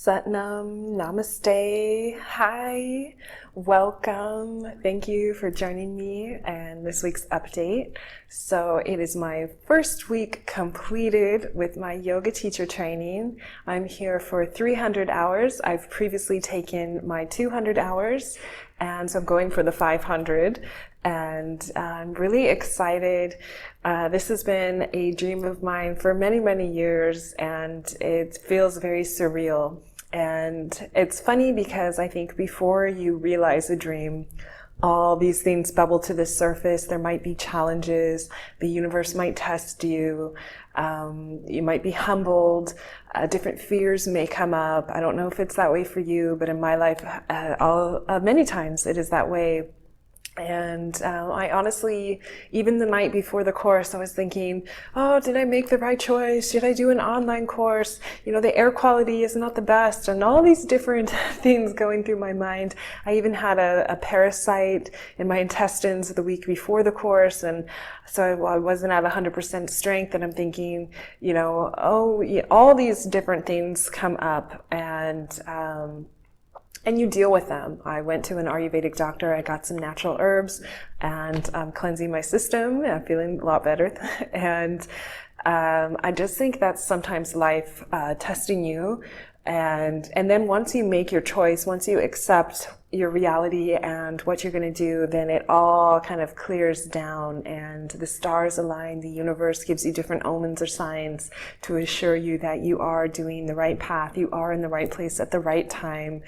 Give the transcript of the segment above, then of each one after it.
Satnam, Namaste, hi, welcome. Thank you for joining me and this week's update. So it is my first week completed with my yoga teacher training. I'm here for 300 hours. I've previously taken my 200 hours, and so I'm going for the 500. And I'm really excited. This has been a dream of mine for many, many years, and it feels very surreal. And it's funny because I think before you realize a dream, all these things bubble to the surface. There might be challenges. The universe might test you. You might be humbled. Different fears may come up. I don't know if it's that way for you, but in my life, many times it is that way. And I honestly, even the night before the course, I was thinking, oh, did I make the right choice? Should I do an online course? You know, the air quality is not the best, and all these different things going through my mind. I even had a parasite in my intestines the week before the course, and so I wasn't at 100% strength, and I'm thinking, you know, oh, yeah, all these different things come up, and you deal with them. I went to an Ayurvedic doctor. I got some natural herbs, and I'm cleansing my system. I'm feeling a lot better. And I just think that's sometimes life testing you. And then once you make your choice, once you accept your reality and what you're going to do, then it all kind of clears down and the stars align. The universe gives you different omens or signs to assure you that you are doing the right path. You are in the right place at the right time.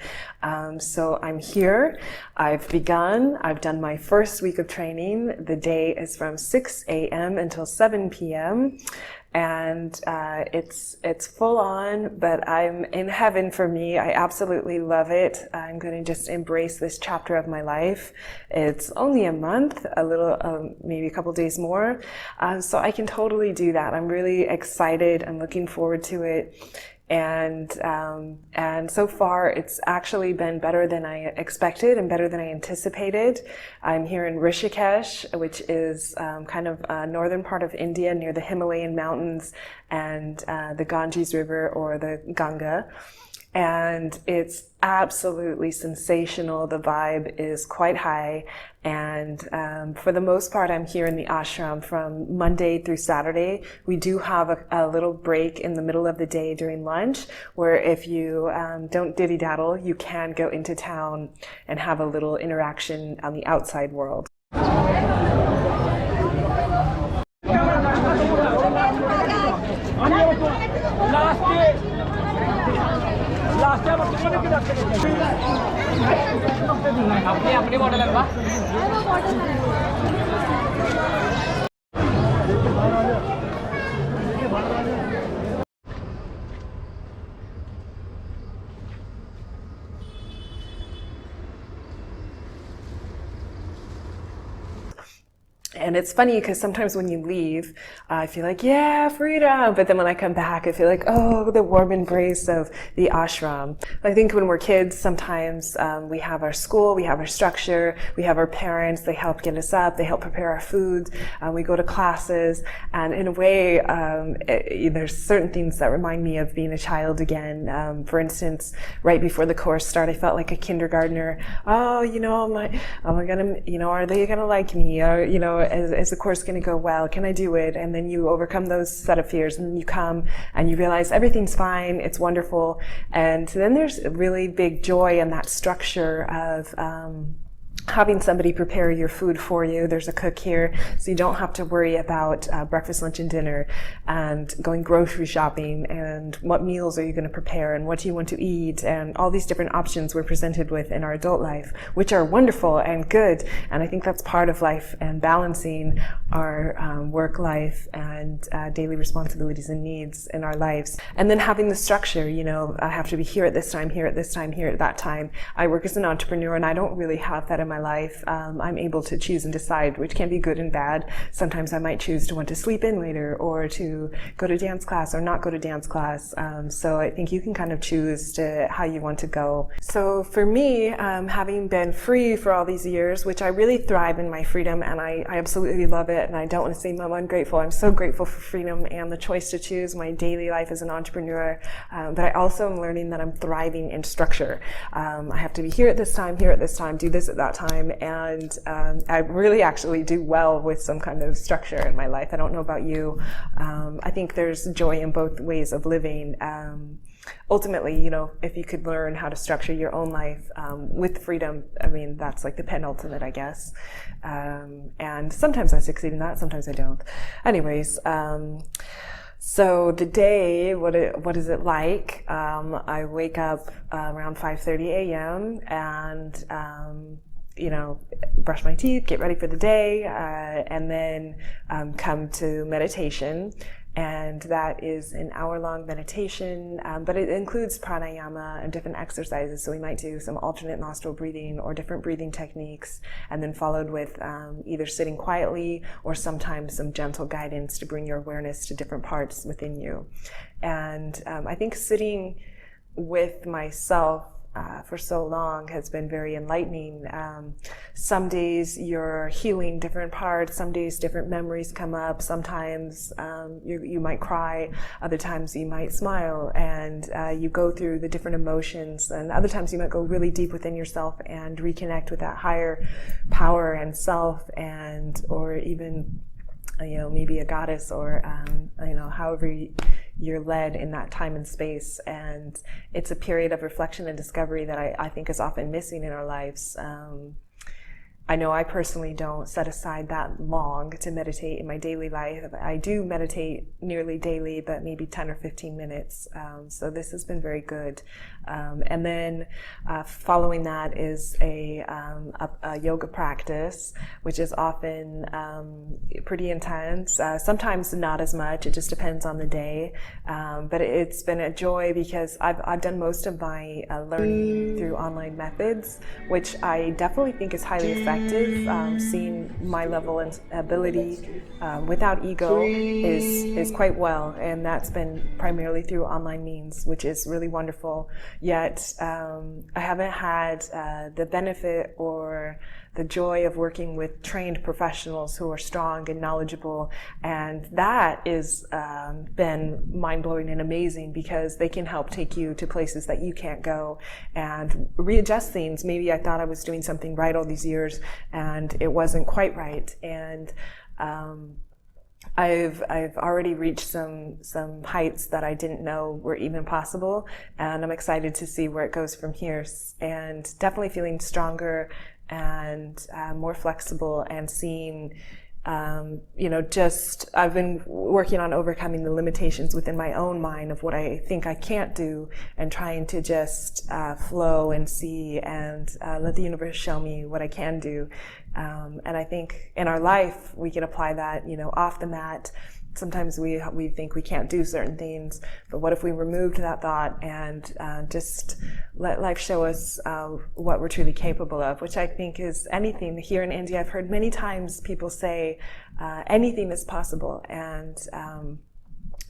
So I'm here. I've begun. I've done my first week of training. The day is from 6 a.m. until 7 p.m. And it's full on, but I'm in heaven for me. I absolutely love it. I'm going to just embrace this chapter of my life. It's only a month, a little, maybe a couple days more. So I can totally do that. I'm really excited. I'm looking forward to it. And so far it's actually been better than I expected and better than I anticipated. I'm here in Rishikesh, which is kind of a northern part of India near the Himalayan mountains and the Ganges River or the Ganga. And it's absolutely sensational. The vibe is quite high. And for the most part, I'm here in the ashram from Monday through Saturday. We do have a little break in the middle of the day during lunch, where if you don't diddy-daddle, you can go into town and have a little interaction on the outside world. अपनी bottle है बा And it's funny because sometimes when you leave, I feel like, yeah, freedom. But then when I come back, I feel like, oh, the warm embrace of the ashram. I think when we're kids, sometimes we have our school, we have our structure, we have our parents, they help get us up, they help prepare our food, we go to classes. And in a way, there's certain things that remind me of being a child again. For instance, right before the course start, I felt like a kindergartner. Oh, you know, am I gonna, you know, are they gonna like me? Or, you know, is the course going to go well? Can I do it? And then you overcome those set of fears, and you come and you realize everything's fine, it's wonderful. And then there's a really big joy in that structure of having somebody prepare your food for you. There's a cook here, so you don't have to worry about breakfast, lunch, and dinner, and going grocery shopping, and what meals are you going to prepare, and what do you want to eat, and all these different options we're presented with in our adult life, which are wonderful and good. And I think that's part of life, and balancing our work life and daily responsibilities and needs in our lives. And then having the structure, you know, I have to be here at this time, here at this time, here at that time. I work as an entrepreneur, and I don't really have that in my my life, I'm able to choose and decide, which can be good and bad. Sometimes I might choose to want to sleep in later, or to go to dance class or not go to dance class. So I think you can kind of choose to how you want to go. So for me, having been free for all these years, which I really thrive in my freedom, and I absolutely love it, and I don't want to seem ungrateful. I'm so grateful for freedom and the choice to choose my daily life as an entrepreneur. But I also am learning that I'm thriving in structure. I have to be here at this time, do this at that time, and I really actually do well with some kind of structure in my life. I don't know about you. I think there's joy in both ways of living. Ultimately, you know, if you could learn how to structure your own life with freedom, I mean, that's like the penultimate, I guess. And sometimes I succeed in that, sometimes I don't. Anyways, so the day, what is it like? I wake up around 5:30 a.m. and you know, brush my teeth, get ready for the day, and then come to meditation. And that is an hour-long meditation, but it includes pranayama and different exercises. So we might do some alternate nostril breathing or different breathing techniques, and then followed with either sitting quietly or sometimes some gentle guidance to bring your awareness to different parts within you. And I think sitting with myself for so long has been very enlightening. Some days you're healing different parts, some days different memories come up, sometimes you might cry, other times you might smile, and you go through the different emotions, and other times you might go really deep within yourself and reconnect with that higher power and self, and or even you know, maybe a goddess, or you know, however you're led in that time and space. And it's a period of reflection and discovery that I think is often missing in our lives. I know I personally don't set aside that long to meditate in my daily life. I do meditate nearly daily, but maybe 10 or 15 minutes. So this has been very good. And then following that is a yoga practice, which is often pretty intense. Sometimes not as much. It just depends on the day. But it's been a joy because I've done most of my learning through online methods, which I definitely think is highly effective. Seeing my level and ability without ego is quite well, and that's been primarily through online means, which is really wonderful. Yet I haven't had the benefit or the joy of working with trained professionals who are strong and knowledgeable, and that is been mind-blowing and amazing because they can help take you to places that you can't go and readjust things. Maybe I thought I was doing something right all these years and it wasn't quite right, and I've already reached some heights that I didn't know were even possible, and I'm excited to see where it goes from here, and definitely feeling stronger and more flexible, and seeing you know, just I've been working on overcoming the limitations within my own mind of what I think I can't do, and trying to just flow and see and let the universe show me what I can do. And I think in our life we can apply that, you know, off the mat. Sometimes we think we can't do certain things, but what if we removed that thought and just let life show us what we're truly capable of, which I think is anything. Here in India, I've heard many times people say anything is possible, and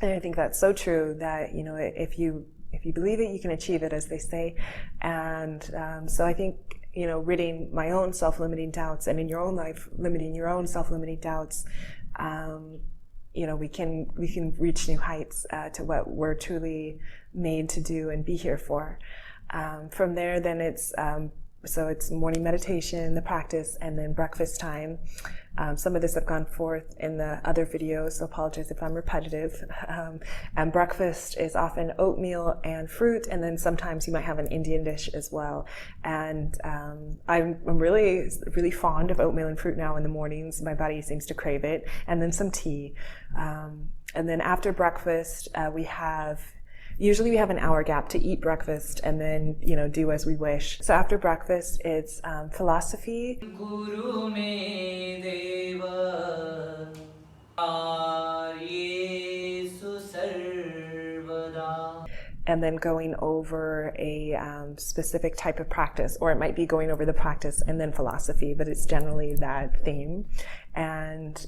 I think that's so true, that, you know, if you believe it, you can achieve it, as they say. And so I think, you know, ridding my own self-limiting doubts, and in your own life, limiting your own self-limiting doubts, you know, we can reach new heights to what we're truly made to do and be here for. From there, then it's morning meditation, the practice, and then breakfast time. Some of this I've gone forth in the other videos, so apologize if I'm repetitive. And breakfast is often oatmeal and fruit, and then sometimes you might have an Indian dish as well. And I'm really, really fond of oatmeal and fruit now in the mornings. My body seems to crave it. And then some tea. And then after breakfast, usually we have an hour gap to eat breakfast, and then, you know, do as we wish. So after breakfast, it's philosophy. Guru me deva sarvada. and then going over a specific type of practice, or it might be going over the practice and then philosophy, but it's generally that theme. And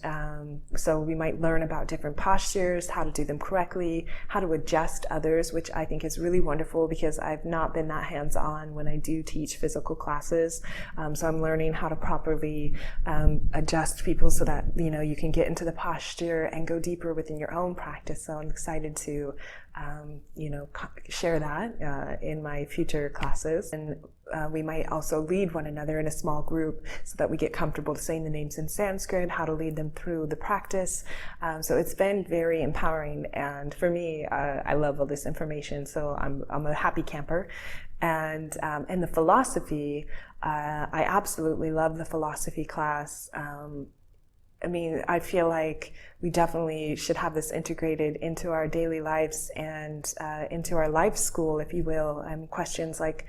so we might learn about different postures, how to do them correctly, how to adjust others, which I think is really wonderful because I've not been that hands-on when I do teach physical classes. So I'm learning how to properly adjust people so that, you know, you can get into the posture and go deeper within your own practice. So I'm excited to, you know, share that in my future classes. And we might also lead one another in a small group so that we get comfortable saying the names in Sanskrit, how to lead them through the practice. So it's been very empowering. And for me, I love all this information. So I'm a happy camper. And the philosophy, I absolutely love the philosophy class. I mean, I feel like we definitely should have this integrated into our daily lives and into our life school, if you will. Questions like,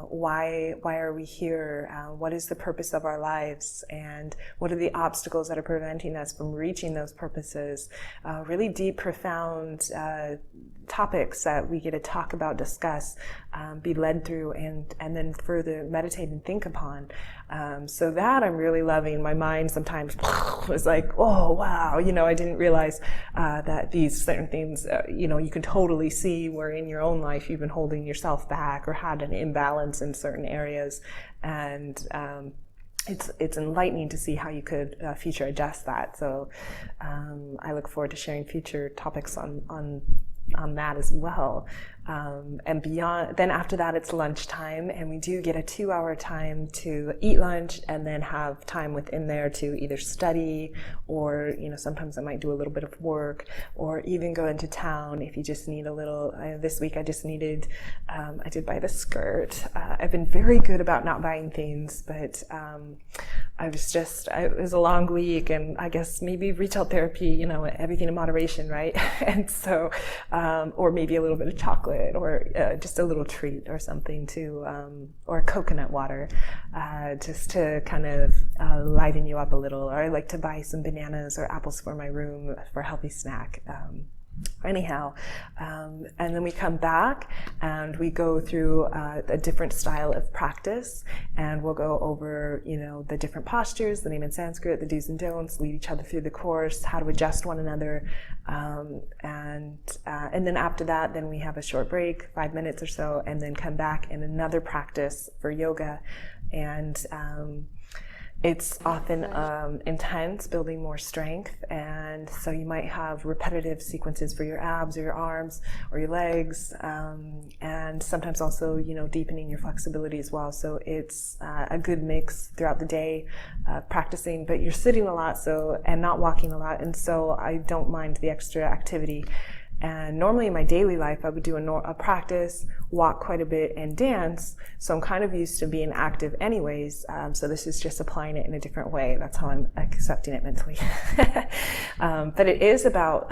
why are we here? What is the purpose of our lives? And what are the obstacles that are preventing us from reaching those purposes? Really deep, profound topics that we get to talk about, discuss, be led through, and then further meditate and think upon. So that I'm really loving. My mind sometimes was like, oh, wow, you know, I didn't realize that these certain things, you know, you can totally see where in your own life you've been holding yourself back or had an imbalance in certain areas. And it's enlightening to see how you could future adjust that. So I look forward to sharing future topics on that as well. And beyond, then after that it's lunchtime, and we do get a 2-hour time to eat lunch and then have time within there to either study or, you know, sometimes I might do a little bit of work or even go into town if you just need a little. This week I just needed, I did buy the skirt. I've been very good about not buying things, but it was a long week, and I guess maybe retail therapy, you know, everything in moderation, right? And so, or maybe a little bit of chocolate or just a little treat or something to, or coconut water, just to kind of liven you up a little. Or I like to buy some bananas or apples for my room for a healthy snack. Anyhow, and then we come back and we go through a different style of practice, and we'll go over, you know, the different postures, the name in Sanskrit, the do's and don'ts, lead each other through the course, how to adjust one another, and then after that, then we have a short break, 5 minutes or so, and then come back in another practice for yoga, and it's often intense, building more strength, and so you might have repetitive sequences for your abs or your arms or your legs, and sometimes also, you know, deepening your flexibility as well. So it's a good mix throughout the day, practicing, but you're sitting a lot, so, and not walking a lot, and so I don't mind the extra activity. And normally in my daily life, I would do a practice, walk quite a bit, and dance. So I'm kind of used to being active anyways. So this is just applying it in a different way. That's how I'm accepting it mentally. But it is about,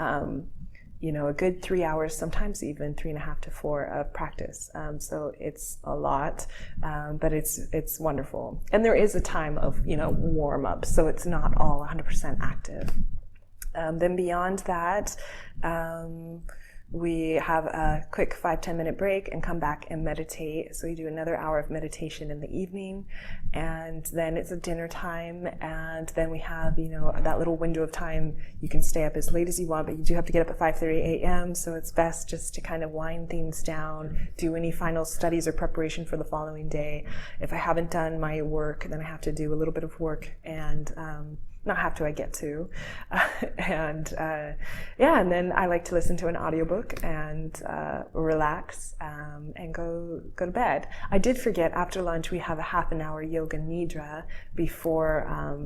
you know, a good 3 hours, sometimes even 3.5 to 4 of practice. So it's a lot, but it's wonderful. And there is a time of, you know, warm up. So it's not all 100% active. Then beyond that, we have a quick 5-10 minute break and come back and meditate. So we do another hour of meditation in the evening, and then it's a dinner time, and then we have, you know, that little window of time. You can stay up as late as you want, but you do have to get up at 5:30 a.m. So it's best just to kind of wind things down, do any final studies or preparation for the following day. If I haven't done my work, then I have to do a little bit of work, and not have to, I get to. And then I like to listen to an audiobook and relax and go to bed. I did forget, after lunch we have a half an hour yoga nidra before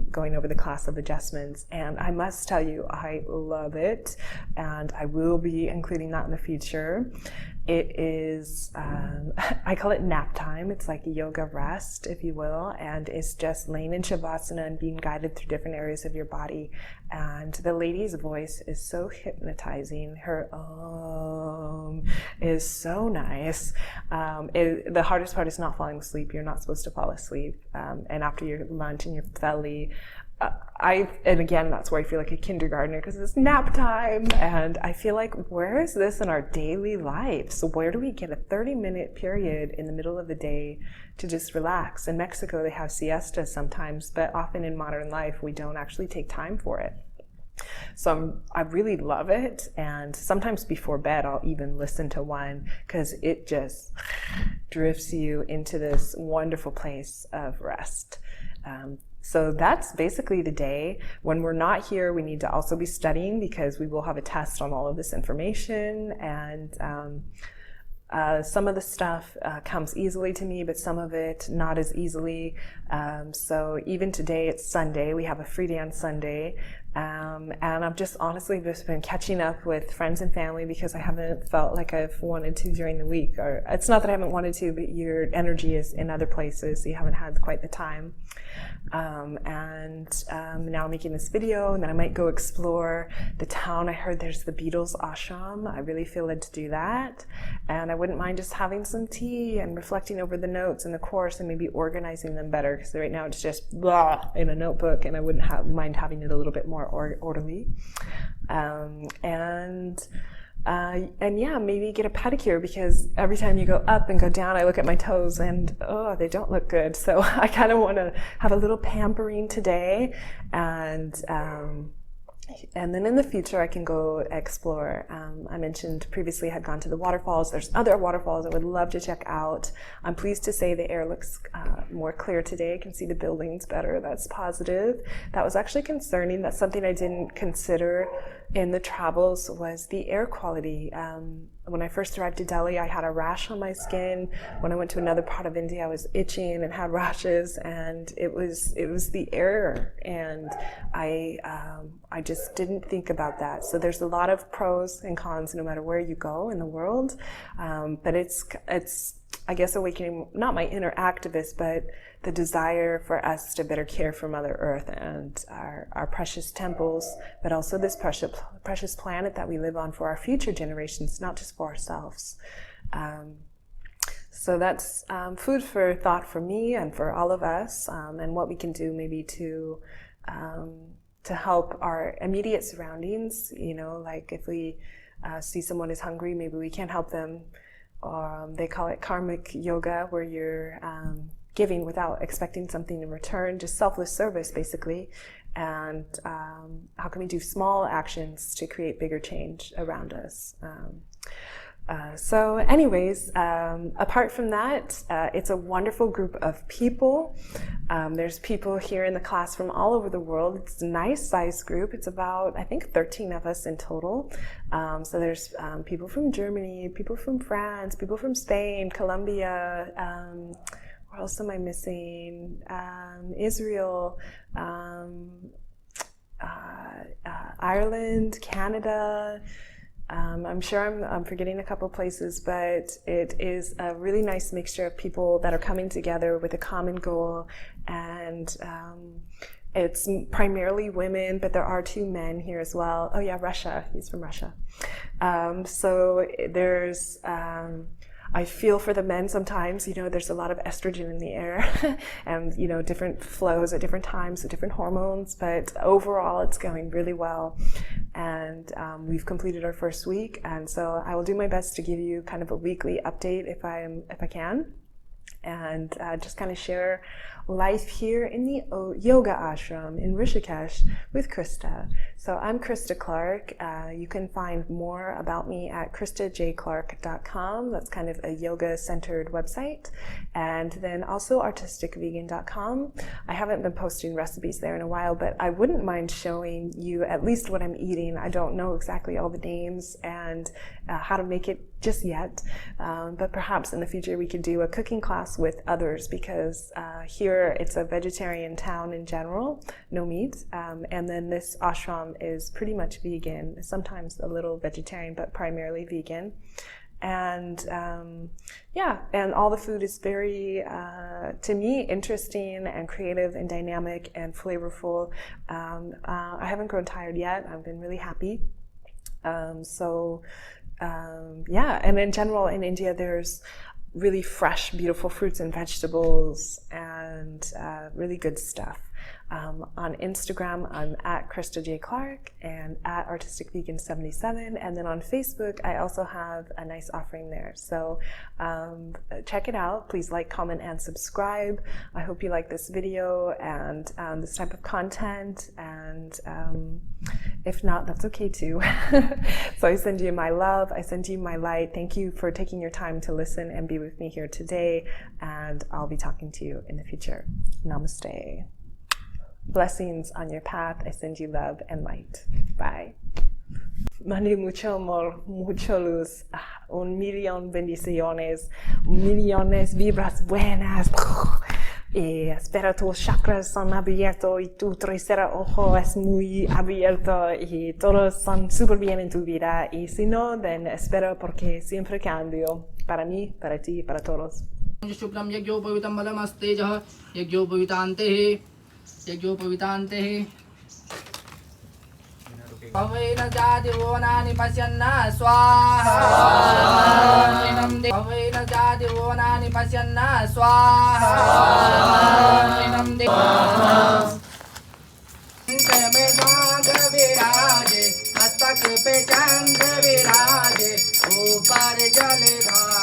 going over the class of adjustments, and I must tell you, I love it, and I will be including that in the future. It is, I call it nap time. It's like yoga rest, if you will, and it's just laying in Shavasana and being guided through different areas of your body. And the lady's voice is so hypnotizing. Her is so nice. The hardest part is not falling asleep. You're not supposed to fall asleep. And after your lunch and your belly, and again, that's where I feel like a kindergartner because it's nap time. And I feel like, where is this in our daily life? So where do we get a 30-minute period in the middle of the day to just relax? In Mexico, they have siestas sometimes, but often in modern life, we don't actually take time for it. So I really love it. And sometimes before bed, I'll even listen to one because it just drifts you into this wonderful place of rest. So that's basically the day. When we're not here, we need to also be studying because we will have a test on all of this information. And some of the stuff comes easily to me, but some of it not as easily. So even today, it's Sunday. We have a free day on Sunday. And I've just honestly just been catching up with friends and family because I haven't felt like I've wanted to during the week. Or it's not that I haven't wanted to, but your energy is in other places, so you haven't had quite the time. Now I'm making this video, and then I might go explore the town. I heard there's the Beatles ashram. I really feel led to do that. And I wouldn't mind just having some tea and reflecting over the notes in the course and maybe organizing them better, because right now it's just blah in a notebook, and I wouldn't mind having it a little bit more orderly. And yeah, maybe get a pedicure, because every time you go up and go down, I look at my toes and they don't look good. So I kind of want to have a little pampering today, and then in the future I can go explore. I mentioned previously I had gone to the waterfalls. There's other waterfalls I would love to check out. I'm pleased to say the air looks more clear today. I can see the buildings better. That's positive. That was actually concerning. That's something I didn't consider in the travels, was the air quality. When I first arrived to Delhi, I had a rash on my skin. When I went to another part of India, I was itching and had rashes, and it was the air, and I just didn't think about that. So there's a lot of pros and cons no matter where you go in the world, but it's I guess awakening not my inner activist, but the desire for us to better care for Mother Earth and our precious temples, but also this precious planet that we live on for our future generations, not just for ourselves. So that's food for thought for me and for all of us, and what we can do maybe to help our immediate surroundings. You know, like if we see someone is hungry, maybe we can help them. They call it karmic yoga, where you're giving without expecting something in return, just selfless service basically. And how can we do small actions to create bigger change around us? So anyways, apart from that, it's a wonderful group of people. There's people here in the class from all over the world. It's a nice sized group. It's about, I think, 13 of us in total. So there's people from Germany, people from France, people from Spain, Colombia, where else am I missing? Israel, Ireland, Canada. I'm sure I'm forgetting a couple places, but it is a really nice mixture of people that are coming together with a common goal. And it's primarily women, but there are 2 men here as well. Oh yeah, Russia. He's from Russia. So there's... I feel for the men sometimes, you know, there's a lot of estrogen in the air and, you know, different flows at different times, with different hormones, but overall it's going really well. And we've completed our first week, and so I will do my best to give you kind of a weekly update if I can, and just kind of share life here in the Yoga Ashram in Rishikesh with Christa. So I'm Christa Clark. You can find more about me at christajclark.com. That's kind of a yoga-centered website. And then also artisticvegan.com. I haven't been posting recipes there in a while, but I wouldn't mind showing you at least what I'm eating. I don't know exactly all the names and how to make it just yet, but perhaps in the future we could do a cooking class with others, because here it's a vegetarian town in general, no meat, and then this ashram is pretty much vegan, sometimes a little vegetarian, but primarily vegan. And yeah, and all the food is very, to me, interesting and creative and dynamic and flavorful. I haven't grown tired yet. I've been really happy. Yeah, and in general in India there's really fresh, beautiful fruits and vegetables and really good stuff. On Instagram, I'm at Christa J. Clark and at Artistic Vegan 77. And then on Facebook, I also have a nice offering there. So check it out. Please like, comment, and subscribe. I hope you like this video and this type of content. And if not, that's okay too. So I send you my love. I send you my light. Thank you for taking your time to listen and be with me here today. And I'll be talking to you in the future. Namaste. Blessings on your path. I send you love and light. Bye. Mande mucho amor, mucho luz, un millón bendiciones, millones vibras buenas. Y espero tus chakras son abiertos y tu tercer ojo es muy abierto y todos son súper bien en tu vida. Y si no, then espero porque siempre cambio. Para mí, para ti, para todos. शुक्लम यज्ञो पवितं बलमस्ते जः यज्ञो पवितान्ते यज्ञो पवितान्ते भवेन जातिवोनानि पश्यन्ना स्वाहा भवेन जातिवोनानि पश्यन्ना स्वाहा में भाग विराजे मस्तक पे चंद्र विराजे ऊपर जलधारा